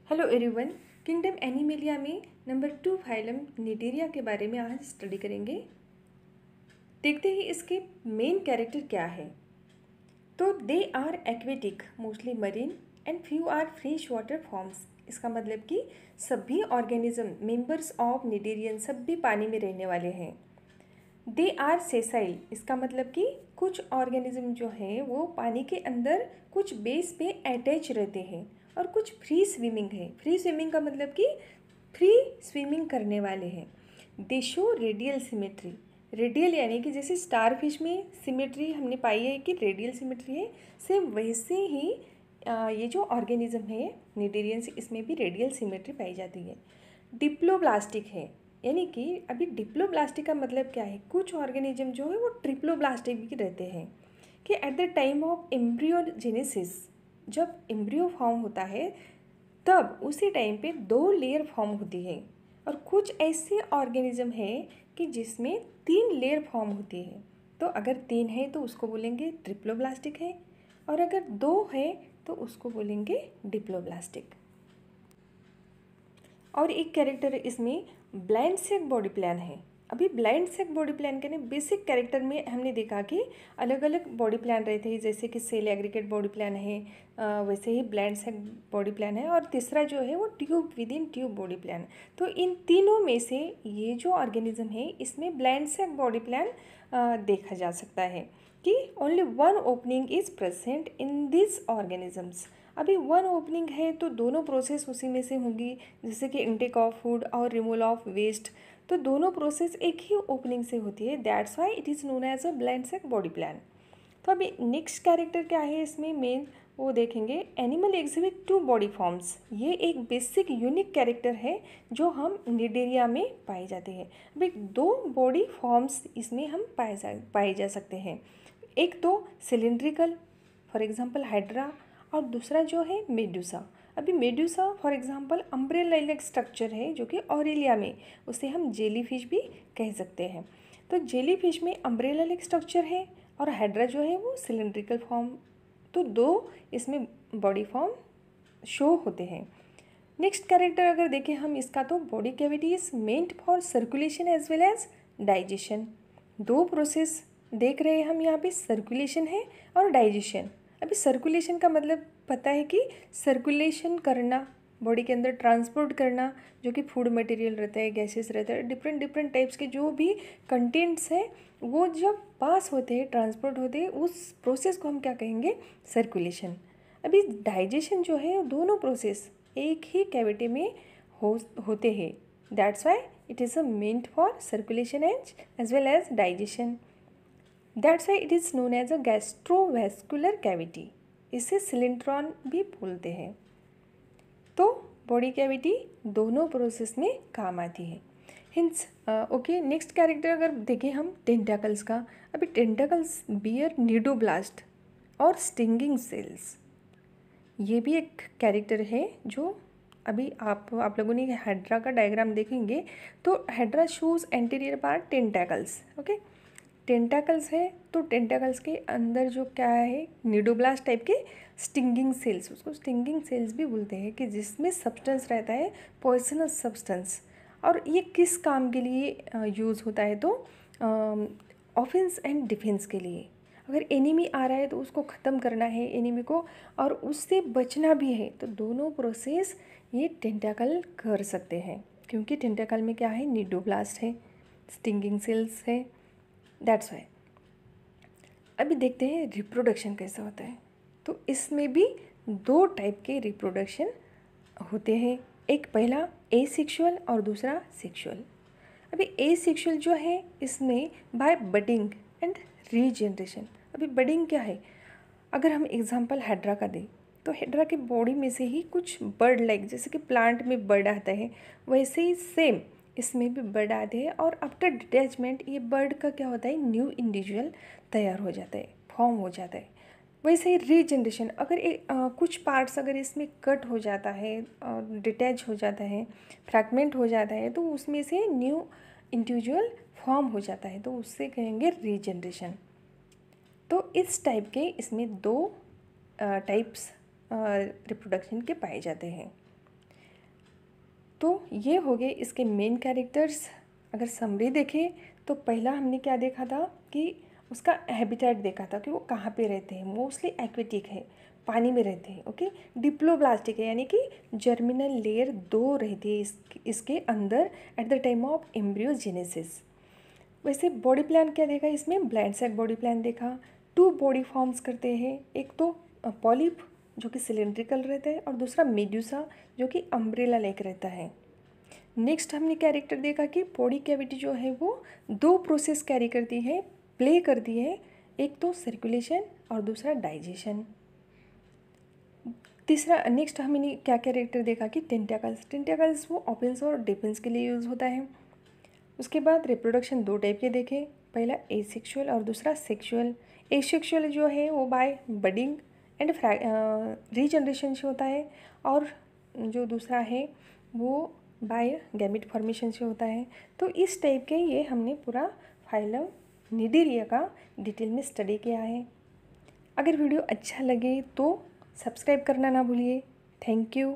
Hello everyone. Kingdom animalia में number 2 phylum Cnidaria के बारे में आज स्टडी करेंगे। देखते ही इसके मेन कैरेक्टर क्या है। तो they are aquatic, mostly marine and few are fresh water forms. इसका मतलब कि सभी ऑर्गेनिज्म मेंबर्स ऑफ निडेरियन सब भी पानी में रहने वाले हैं। दे आर सेसाइल, इसका मतलब कि कुछ ऑर्गेनिज्म जो है वो पानी के अंदर कुछ बेस पे अटैच रहते हैं और कुछ फ्री स्विमिंग है। फ्री स्विमिंग का मतलब कि फ्री स्विमिंग करने वाले हैं। दे शो रेडियल सिमेट्री। रेडियल यानी कि जैसे स्टारफिश में सिमेट्री हमने पाई है कि रेडियल सिमेट्री है, सेम वैसे ही ये जो ऑर्गेनिज्म है निडेरियंस, इसमें भी रेडियल सिमेट्री पाई जाती है। डिप्लोब्लास्टिक है, यानी कि अभी डिप्लोब्लास्टिक का मतलब क्या है, कुछ ऑर्गेनिज्म जो है वो ट्रिप्लोब्लास्टिक भी रहते हैं कि at the time of embryogenesis, जब एम्ब्रियो फॉर्म होता है तब उसी टाइम पे 2 लेयर फॉर्म होती है। और कुछ ऐसे ऑर्गेनिज्म है कि जिसमें 3 लेयर फॉर्म होती है। तो अगर 3 है तो उसको बोलेंगे ट्रिप्लोब्लास्टिक है, और अगर 2 है तो उसको बोलेंगे डिप्लोब्लास्टिक। और एक कैरेक्टर इसमें ब्लाइंड सेक बॉडी प्लान है। अभी ब्लाइंड सेक बॉडी प्लान के बेसिक कैरेक्टर में हमने देखा कि अलग अलग बॉडी प्लान रहते हैं, जैसे कि सेल एग्रीगेट बॉडी प्लान है, वैसे ही ब्लाइंड सेक बॉडी प्लान है, और तीसरा जो है वो tube with in tube body plan. तो इन तीनों में से ये जो ऑर्गेनिज्म है इसमें ब्लाइंड सेक बॉडी प्लान देखा जा सकता है कि only 1 opening is present in this organisms. अभी 1 ओपनिंग है तो दोनों प्रोसेस उसी में से होंगी, जैसे कि इनटेक ऑफ फूड और रिमूवल ऑफ वेस्ट। तो दोनों प्रोसेस एक ही ओपनिंग से होती है, that's why it is known as a blind sac body plan. तो अभी नेक्स्ट कैरेक्टर क्या है इसमें मेन, वो देखेंगे। Animal exhibit 2 body forms. ये एक बेसिक यूनिक कैरेक्टर है जो हम निडेरिया में पाए जाते हैं। अभी 2 बॉडी फॉर्म्स इसमें हम पाए जा सकते हैं। एक तो सिलिंड्रिकल, फॉर एग्जांपल हाइड्रा, और दूसरा जो है मेडुसा। अभी Medusa for example umbrella like structure है जो कि ऑरेलिया में, उसे हम जेलीफिश भी कह सकते हैं। तो जेलीफिश में अम्ब्रेला लाइक स्ट्रक्चर है और हाइड्रा जो है वो सिलिंड्रिकल फॉर्म। तो 2 इसमें बॉडी फॉर्म शो होते हैं। नेक्स्ट कैरेक्टर अगर देखें हम इसका, तो body cavity is meant for circulation as well as digestion. 2 process देख रहे हैं हम यहाँ पे, सर्कुलेशन है और डाइजेशन। अभी सर्कुलेशन का मतलब पता है कि सर्कुलेशन करना, बॉडी के अंदर ट्रांसपोर्ट करना, जो कि फूड मटेरियल रहता है, गैसेस रहता है, डिफरेंट टाइप्स के जो भी कंटेंट्स हैं वो जब पास होते हैं, ट्रांसपोर्ट होते हैं, उस प्रोसेस को हम क्या कहेंगे, सर्कुलेशन। अभी डाइजेशन जो है, दोनों प्रोसेस एक ही कैविटी में होते हैं, that's why it is a meant for circulation as well as digestion. That's why it is known as a gastrovascular cavity. इसे सिलिंड्रॉन भी बोलते हैं। तो बॉडी कैविटी दोनों प्रोसेस में काम आती है। Hints okay. नेक्स्ट कैरेक्टर अगर देखें हम टेंटाकल्स का। अभी टेंटाकल्स बियर नीडोब्लास्ट और स्टिंगिंग सेल्स। ये भी एक कैरेक्टर है जो अभी आप लोगों ने हाइड्रा का डायग्राम देखेंगे तो hydra shows anterior part tentacles. Okay, tentacles है तो टेंटाकल्स के अंदर जो क्या है, नीडोब्लास्ट टाइप के स्टिंगिंग सेल्स, उसको स्टिंगिंग सेल्स भी बोलते हैं, कि जिसमें सब्सटेंस रहता है, पॉइजनस सब्सटेंस। और ये किस काम के लिए यूज़ होता है, तो ऑफेंस एंड डिफेंस के लिए। अगर एनिमी आ रहा है तो उसको ख़त्म करना है एनिमी को, और उससे बचना भी है, तो दोनों प्रोसेस ये टेंटाकल कर सकते हैं, क्योंकि टेंटाकल में क्या है, नीडोब्लास्ट है, स्टिंगिंग सेल्स है, दैट्स वाई। अभी देखते हैं रिप्रोडक्शन कैसा होता है। तो इसमें भी 2 टाइप के रिप्रोडक्शन होते हैं, एक पहला एसेक्सुअल और दूसरा सेक्सुअल। अभी एसेक्सुअल जो है इसमें बाय बडिंग एंड रीजनरेशन। अभी बडिंग क्या है, अगर हम एग्जांपल हाइड्रा का दें तो हाइड्रा के बॉडी में से ही कुछ बर्ड लाइक, जैसे कि प्लांट में बर्ड आता है वैसे ही सेम इसमें भी बर्ड आते हैं, और आफ्टर डिटैचमेंट ये बर्ड का क्या होता है, न्यू इंडिविजुअल तैयार हो जाता है, फॉर्म हो जाता है। वैसे ही रीजनरेशन, अगर कुछ पार्ट्स अगर इसमें कट हो जाता है, डिटैच हो जाता है, फ्रैगमेंट हो जाता है, तो उसमें से न्यू इंडिविजुअल फॉर्म हो जाता है, तो उससे कहेंगे रीजनरेशन। तो इस टाइप के इसमें 2 टाइप्स रिप्रोडक्शन के पाए जाते हैं। तो ये हो गए इसके मेन कैरेक्टर्स। अगर समरी देखें तो पहला हमने क्या देखा था कि उसका हैबिटेट देखा था कि वो कहाँ पे रहते हैं। मोस्टली एक्वेटिक है, पानी में रहते हैं। ओके, डिप्लोब्लास्टिक है, यानी कि जर्मिनल लेयर 2 रहती है इसके अंदर at the time of embryogenesis. वैसे बॉडी प्लान क्या देखा इसमें, ब्लाइंड सैक बॉडी प्लान देखा। 2 बॉडी फॉर्म्स करते हैं, एक तो पॉलिप जो कि सिलेंड्रिकल रहता है और दूसरा मेड्यूसा जो कि अम्ब्रेला लाइक रहता है। नेक्स्ट हमने कैरेक्टर देखा कि बॉडी कैविटी जो है वो 2 प्रोसेस कैरी करती है, प्ले करती है, एक तो सर्कुलेशन और दूसरा डाइजेशन। तीसरा नेक्स्ट हमने क्या कैरेक्टर देखा कि टेंटेकल्स वो ओपन्स और डिफेंस के लिए यूज़ होता है। उसके बाद रिप्रोडक्शन 2 टाइप के देखे, पहला एसेक्सुअल और दूसरा सेक्सुअल। एसेक्सुअल जो है वो बाय बडिंग एंड रीजनरेशन से होता है, और जो दूसरा है वो बाय गैमेट फॉर्मेशन से होता है। तो इस टाइप के ये हमने पूरा फाइलम निडीरिया का डिटेल में स्टडी किया है। अगर वीडियो अच्छा लगे तो सब्सक्राइब करना ना भूलिए। Thank you.